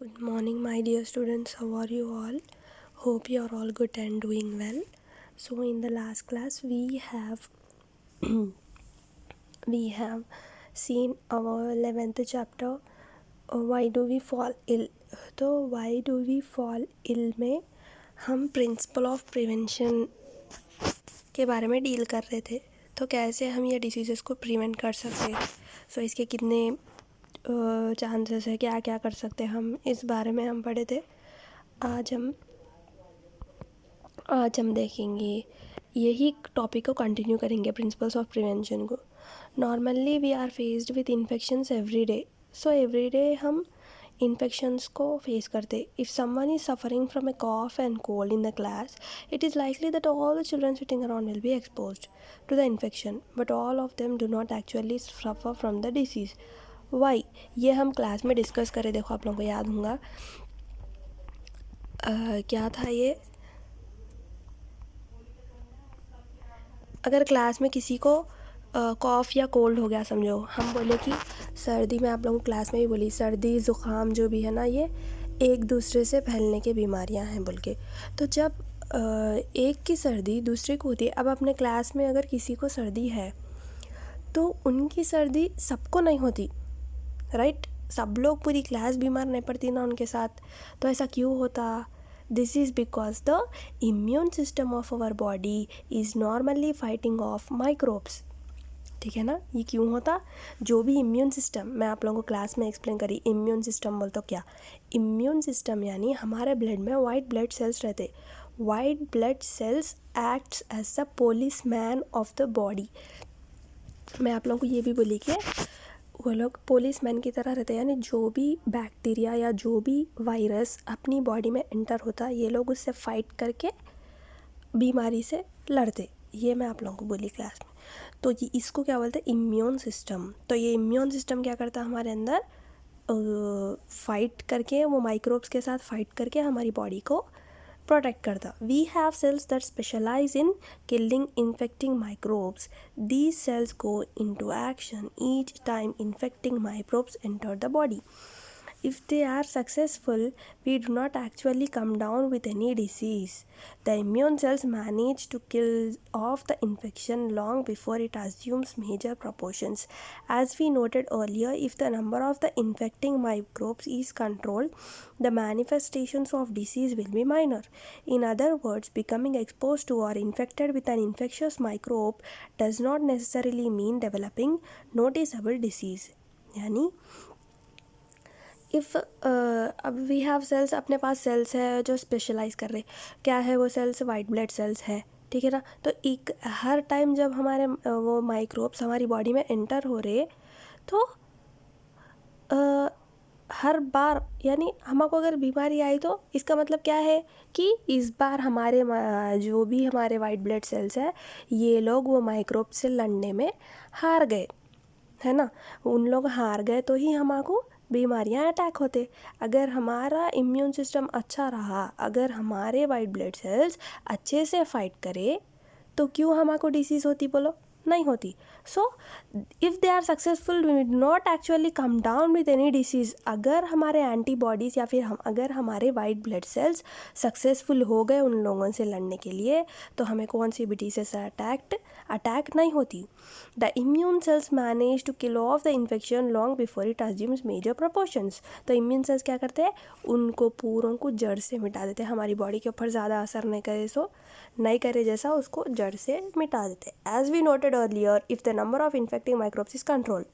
Good morning, my dear students. How are you all? Hope you are all good and doing well. So, in the last class, we have seen our 11th chapter. Why do we fall ill? तो why do we fall ill में हम principal of prevention के बारे में deal कर रहे थे. तो कैसे हम ये डिसीज़ेस को प्रिवेंट कर सकते हैं, सो इसके कितने चांसेस है, क्या क्या कर सकते हैं हम, इस बारे में हम पढ़े थे. आज हम देखेंगे, यही टॉपिक को कंटिन्यू करेंगे, प्रिंसिपल्स ऑफ प्रिवेंशन को. Normally we are faced with infections every day. So every day हम इन्फेक्शंस को फेस करते. If someone is suffering from a cough and cold in the class, it is likely that all the children sitting around will be exposed to the infection, but all of them do not actually suffer from the disease. Why, ये हम class में discuss करें. देखो, आप लोगों को याद होगा क्या था ये. अगर क्लास में किसी को कॉफ़ या कोल्ड हो गया, समझो हम बोले कि सर्दी में, आप लोगों को क्लास में भी बोली, सर्दी ज़ुकाम जो भी है ना, ये एक दूसरे से फैलने की बीमारियां हैं बोल के. तो जब एक की सर्दी दूसरे को होती है, अब अपने क्लास में अगर किसी को सर्दी है तो उनकी सर्दी सबको नहीं होती, राइट. सब लोग, पूरी क्लास बीमार नहीं पड़ती ना उनके साथ. तो ऐसा क्यों होता? This is because the immune system of our body is normally fighting off microbes. ठीक है ना. ये क्यों होता? जो भी इम्यून सिस्टम, मैं आप लोगों को क्लास में एक्सप्लेन करी. इम्यून सिस्टम बोल तो क्या, इम्यून सिस्टम यानी हमारे ब्लड में वाइट ब्लड सेल्स रहते. White blood cells acts as the police man of the body. मैं आप लोगों को ये भी बोली कि वो लोग पुलिस मैन की तरह रहते, यानी जो भी बैक्टीरिया या जो भी वायरस अपनी बॉडी में एंटर होता, ये लोग उससे फाइट करके बीमारी से लड़ते. ये मैं आप लोगों को बोली क्लास में. तो ये इसको क्या बोलते हैं? Immune system. तो ये इम्यून सिस्टम क्या करता है हमारे अंदर? फाइट करके, वो माइक्रोब्स के साथ फाइट करके हमारी बॉडी को प्रोटेक्ट करता. We have cells that specialize in killing infecting microbes. These cells go into action each time infecting microbes enter the body. If they are successful, we do not actually come down with any disease. The immune cells manage to kill off the infection long before it assumes major proportions. As we noted earlier, if the number of the infecting microbes is controlled, the manifestations of disease will be minor. In other words, becoming exposed to or infected with an infectious microbe does not necessarily mean developing noticeable disease. यानी if अब we have sales, अपने पास sales है जो specialise कर रहे. क्या है वो सेल्स? वाइट ब्लड सेल्स है. ठीक है ना. तो एक हर टाइम जब हमारे वो माइक्रोब्स हमारी बॉडी में एंटर हो रहे, तो हर बार, यानी हमको अगर बीमारी आई तो इसका मतलब क्या है कि इस बार हमारे जो भी हमारे वाइट ब्लड सेल्स है, ये लोग वो माइक्रोब से लड़ने में हार गए, है ना. उन लोग हार गए तो ही हमको बीमारियां अटैक होते. अगर हमारा इम्यून सिस्टम अच्छा रहा, अगर हमारे वाइट ब्लड सेल्स अच्छे से फाइट करे, तो क्यों हमको डिसीज़ होती बोलो? नहीं होती. So if they are successful, we will not actually come down with any disease. अगर हमारे एंटीबॉडीज़ या फिर अगर हमारे वाइट ब्लड सेल्स सक्सेसफुल हो गए उन लोगों से लड़ने के लिए, तो हमें कौन सी भी डिसीज से अटैक नहीं होती. The immune cells manage to kill off the infection long before it assumes major proportions. तो इम्यून सेल्स क्या करते हैं? उनको पूरों को जड़ से मिटा देते हैं. हमारी बॉडी के ऊपर ज़्यादा असर नहीं करे जैसा उसको जड़ से मिटा देते हैं. As we noted earlier, if the number of infecting microbes is control.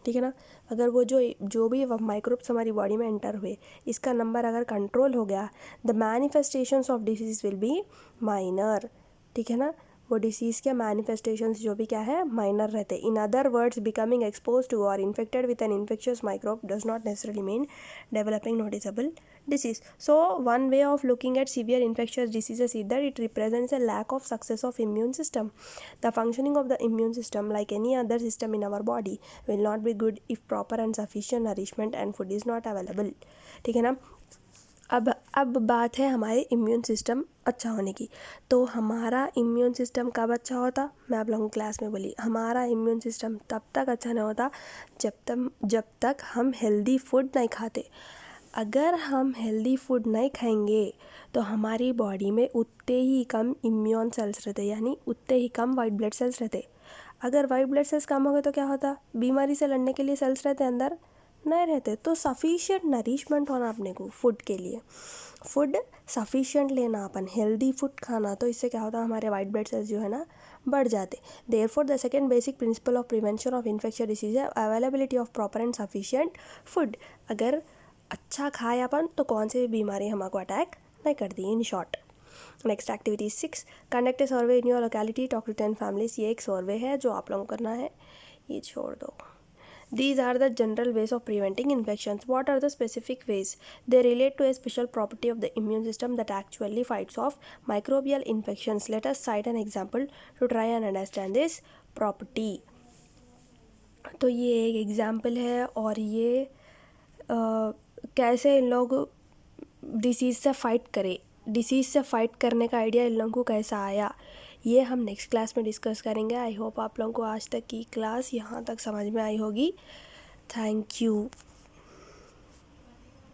ठीक है ना. अगर वो जो भी माइक्रोब्स हमारी बॉडी में एंटर हुए, इसका नंबर अगर कंट्रोल हो गया, the manifestations of disease will be minor. ठीक है ना. वो डिसीज़ के मैनिफेस्टेशंस जो भी क्या है, माइनर रहते. In other words, becoming exposed to or infected with an infectious microbe does not necessarily mean developing noticeable disease. So one way of looking at severe infectious diseases is that it represents a lack of success of immune system. The functioning of the immune system, like any other system in our body, will not be good if proper and sufficient nourishment and food is not available. ठीक है ना. अब बात है हमारे immune system अच्छा होने की. तो हमारा इम्यून सिस्टम कब अच्छा होता? मैं आप लोगों को क्लास में बोली, हमारा इम्यून सिस्टम तब तक अच्छा नहीं होता जब तक हम हेल्दी फूड नहीं खाते. अगर हम हेल्दी फूड नहीं खाएंगे तो हमारी बॉडी में उतने ही कम इम्यून सेल्स रहते, यानी उतने ही कम वाइट ब्लड सेल्स रहते। अगर वाइट ब्लड सेल्स कम हो गए तो क्या होता, बीमारी से लड़ने के लिए सेल्स रहते अंदर नहीं रहते। तो सफिशिएंट नरिशमेंट होना अपने को फूड के लिए, फूड सफिशिएंट लेना, अपन हेल्दी फूड खाना, तो इससे क्या होता है हमारे वाइट ब्लड सेल्स जो है ना बढ़ जाते। Therefore the second basic principle of prevention of infection disease है availability of proper and sufficient food. अगर अच्छा खाए अपन तो कौन सी भी बीमारी हमको अटैक नहीं करती, in short. Next activity 6, conduct a survey in your locality, talk to 10 families. ये एक सर्वे है जो आप लोगों को करना है, ये छोड़ दो। These are the general ways of preventing infections. What are the specific ways? They relate to a special property of the immune system that actually fights off microbial infections. Let us cite an example to try and understand this property. तो ये एक example है, और ये कैसे इन लोग disease से fight करें, डिसीज़ से फ़ाइट करने का आइडिया इन लोगों को कैसा आया, ये हम नेक्स्ट क्लास में डिस्कस करेंगे। आई होप आप लोगों को आज तक की क्लास यहाँ तक समझ में आई होगी। Thank you.